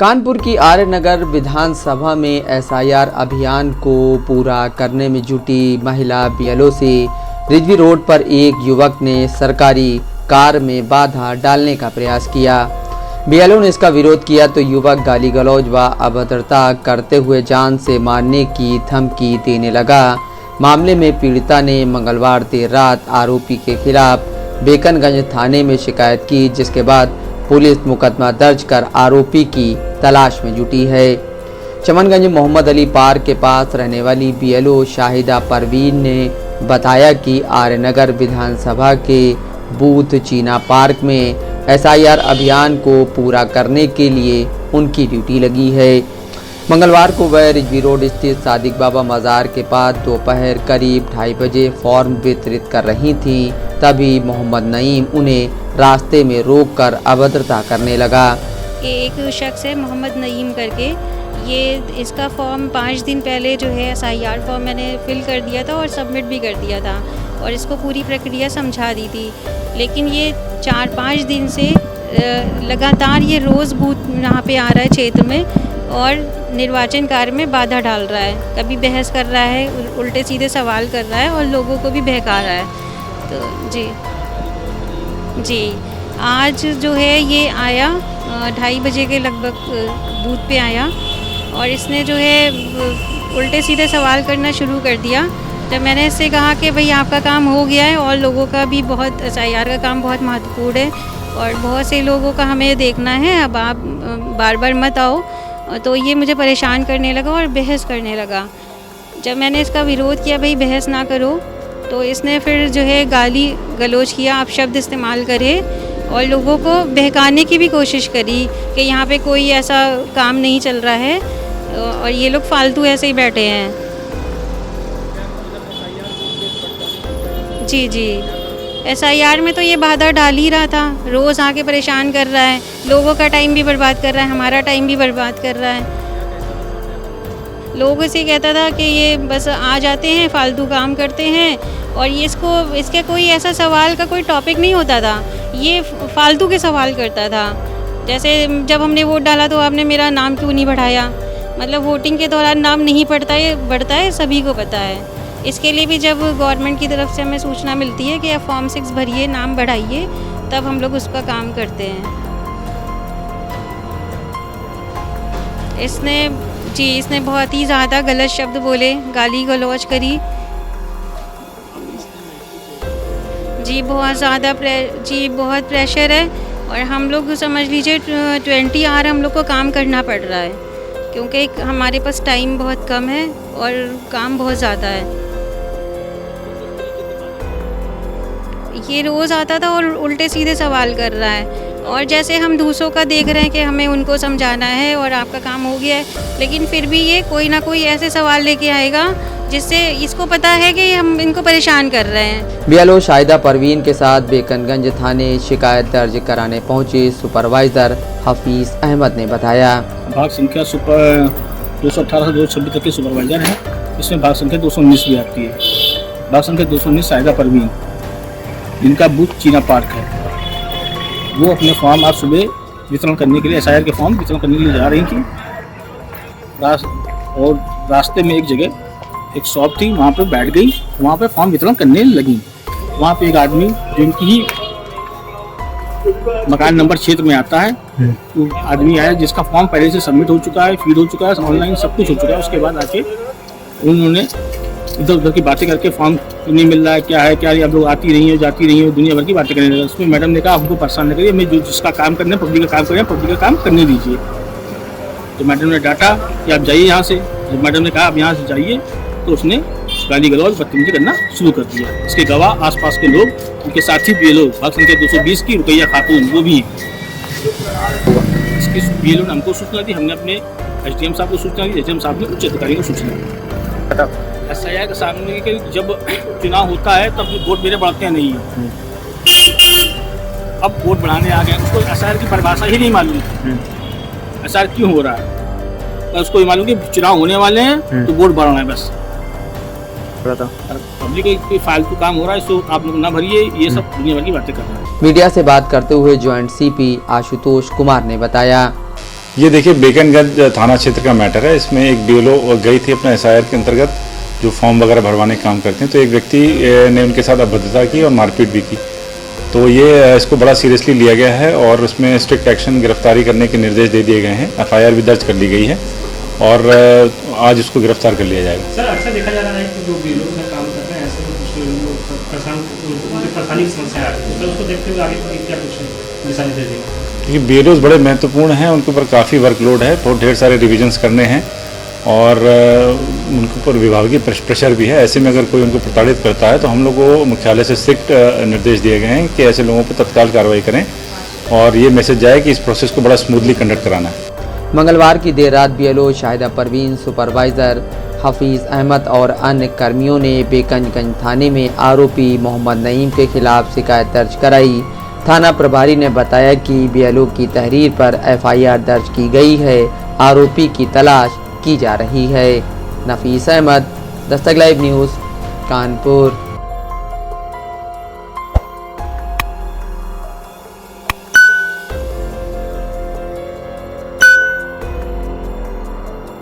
कानपुर की आर्य नगर विधानसभा में एसआईआर अभियान को पूरा करने में जुटी महिला बीएलओ से रिजवी रोड पर एक युवक ने सरकारी कार में बाधा डालने का प्रयास किया। बीएलओ ने इसका विरोध किया तो युवक गाली गलौज व अभद्रता करते हुए जान से मारने की धमकी देने लगा। मामले में पीड़िता ने मंगलवार देर रात आरोपी के खिलाफ बेकनगंज थाने में शिकायत की, जिसके बाद पुलिस मुकदमा दर्ज कर आरोपी की तलाश में जुटी है। चमनगंज मोहम्मद अली पार्क के पास रहने वाली बीएलओ शाहिदा परवीन ने बताया कि आर्यनगर विधानसभा के बूथ चीना पार्क में एसआईआर अभियान को पूरा करने के लिए उनकी ड्यूटी लगी है। मंगलवार को वह रिजवी रोड स्थित सादिक बाबा मज़ार के पास दोपहर करीब 2:30 बजे फॉर्म वितरित कर रही थीं, तभी मोहम्मद नईम उन्हें रास्ते में रोककर अभद्रता करने लगा। एक शख्स है मोहम्मद नईम करके, ये इसका फॉर्म 5 दिन पहले जो है एसआईआर फॉर्म मैंने फिल कर दिया था और सबमिट भी कर दिया था और इसको पूरी प्रक्रिया समझा दी थी, लेकिन ये 4-5 दिन से लगातार ये रोज़ बूथ यहाँ पे आ रहा है क्षेत्र में और निर्वाचन कार्य में बाधा डाल रहा है। कभी बहस कर रहा है, उल्टे सीधे सवाल कर रहा है और लोगों को भी बहका रहा है। तो जी आज जो है ये आया 2:30 बजे के लगभग बूथ पे आया और इसने जो है उल्टे सीधे सवाल करना शुरू कर दिया। जब मैंने इससे कहा कि भाई आपका काम हो गया है और लोगों का भी बहुत एसआईआर का काम बहुत महत्वपूर्ण है और बहुत से लोगों का हमें देखना है, अब आप बार बार मत आओ, तो ये मुझे परेशान करने लगा और बहस करने लगा। जब मैंने इसका विरोध किया भाई बहस ना करो, तो इसने फिर जो है गाली गलौज किया, आप शब्द इस्तेमाल करे और लोगों को बहकाने की भी कोशिश करी कि यहाँ पे कोई ऐसा काम नहीं चल रहा है और ये लोग फालतू ऐसे ही बैठे हैं। जी एसआईआर में तो ये बाधा डाल ही रहा था, रोज़ आके परेशान कर रहा है, लोगों का टाइम भी बर्बाद कर रहा है, हमारा टाइम भी बर्बाद कर रहा है। लोगों से कहता था कि ये बस आ जाते हैं, फालतू काम करते हैं और ये इसका कोई ऐसा सवाल का कोई टॉपिक नहीं होता था, ये फालतू के सवाल करता था। जैसे जब हमने वोट डाला तो आपने मेरा नाम क्यों नहीं बढ़ाया, मतलब वोटिंग के दौरान नाम नहीं बढ़ता है, सभी को पता है। इसके लिए भी जब गवर्नमेंट की तरफ से हमें सूचना मिलती है कि आप फॉर्म 6 भरिए, नाम बढ़ाइए, तब हम लोग उसका काम करते हैं। इसने बहुत ही ज़्यादा गलत शब्द बोले, गाली गलौज करी। बहुत ज़्यादा बहुत प्रेशर है और हम लोग समझ लीजिए 20 आवर हम लोग को काम करना पड़ रहा है क्योंकि हमारे पास टाइम बहुत कम है और काम बहुत ज़्यादा है। ये रोज़ आता था और उल्टे सीधे सवाल कर रहा है और जैसे हम दूसरों का देख रहे हैं कि हमें उनको समझाना है और आपका काम हो गया है, लेकिन फिर भी ये कोई ना कोई ऐसे सवाल लेके आएगा जिससे इसको पता है कि हम इनको परेशान कर रहे हैं। बीएलओ शाहिदा परवीन के साथ बेकनगंज थाने शिकायत दर्ज कराने पहुंचे सुपरवाइजर हफीज अहमद ने बताया, भाग संख्या 218 से 226 तक के सुपरवाइजर हैं, इसमें भाग संख्या 219 भी आती है। भाग संख्या 219 शाहिदा परवीन, जिनका बूथ चीना पार्क है, वो अपने फॉर्म आज सुबह वितरण करने के लिए एसआईआर के फॉर्म वितरण करने के लिए जा रही थी और रास्ते में एक जगह एक शॉप थी, वहाँ पे बैठ गई, वहाँ पे फॉर्म वितरण करने लगी। वहाँ पे एक आदमी जिनकी ही मकान नंबर क्षेत्र में आता है, तो आदमी आया जिसका फॉर्म पहले से सबमिट हो चुका है, फीड हो चुका है, ऑनलाइन सब कुछ हो चुका है। उसके बाद आके उन्होंने इधर उधर की बातें करके फॉर्म नहीं मिल रहा है, क्या है क्या, आप लोग आती रही है जाती रही है, दुनिया भर की बातें करने लगा। उसमें मैडम ने कहा हमको परेशान न करिए, मैं जो जिसका काम करना है पब्लिक का काम करें, पब्लिक का काम करने दीजिए। तो मैडम ने डांटा कि आप जाइए यहाँ से। जब मैडम ने कहा आप यहाँ से जाइए तो उसने गाली गलौज बदतमीजी करना शुरू कर दिया। इसके गवाह आसपास के लोग, उनके साथी बीएलओ भाग संख्या 220 की रुकैया खातून, वो भी इसकी बीएलओ ने हमको सूचना दी, हमने अपने एसडीएम साहब को सूचना दी, एसडीएम साहब ने उच्च अधिकारी को सूचना दी। एसआईआर के सामने के जब चुनाव होता है तब वोट मेरे बढ़ते हैं नहीं, अब वोट बढ़ाने आ गए, उसको एसआईआर की परिभाषा ही नहीं मालूम एसआईआर क्यों हो रहा है, बस उसको ये मालूम कि चुनाव होने वाले हैं तो वोट बढ़ाना है बस। पब्लिक कोई फालतू काम हो रहा है, इसको आप लोग ना भरिए, ये सब दुनिया भर की बातें कर रहे हैं। मीडिया से बात करते हुए ज्वाइंट सीपी आशुतोष कुमार ने बताया, ये देखिए बेकनगंज थाना क्षेत्र का मैटर है। इसमें एक बीएलओ गई थी अपना एसआईआर के अंतर्गत जो फॉर्म वगैरह भरवाने का काम करते हैं, तो एक व्यक्ति ने उनके साथ अभद्रता की और मारपीट भी की। तो ये इसको बड़ा सीरियसली लिया गया है और उसमें स्ट्रिक्ट एक्शन गिरफ्तारी करने के निर्देश दे दिए गए हैं। एफआईआर भी दर्ज कर ली गई है और आज उसको गिरफ्तार कर लिया जाएगा। सर अक्सर देखा जा रहा है कि जो बीएलओ में काम करते हैं ऐसे कुछ लोग परेशानी की समस्या आ रही है, तो उसको देखते हुए आगे क्या कुछ दिशा निर्देश देंगे? क्योंकि बीएलओज बड़े महत्वपूर्ण हैं, उनके ऊपर काफ़ी वर्कलोड है, बहुत ढेर सारे रिविजन्स करने हैं और उनके ऊपर विभागीय प्रेशर भी है। ऐसे में अगर कोई उनको प्रताड़ित करता है तो हम लोग को मुख्यालय से स्ट्रिक्ट निर्देश दिए गए हैं कि ऐसे लोगों पर तत्काल कार्रवाई करें और ये मैसेज जाए कि इस प्रोसेस को बड़ा स्मूथली कंडक्ट कराना है। मंगलवार की देर रात बीएलओ शाहिदा परवीन, सुपरवाइजर हफीज़ अहमद और अन्य कर्मियों ने बेकनगंज थाने में आरोपी मोहम्मद नईम के खिलाफ शिकायत दर्ज कराई। थाना प्रभारी ने बताया कि बीएलओ की तहरीर पर एफआईआर दर्ज की गई है। आरोपी की तलाश की जा रही है। नफीस अहमद, दस्तक लाइव न्यूज़, कानपुर।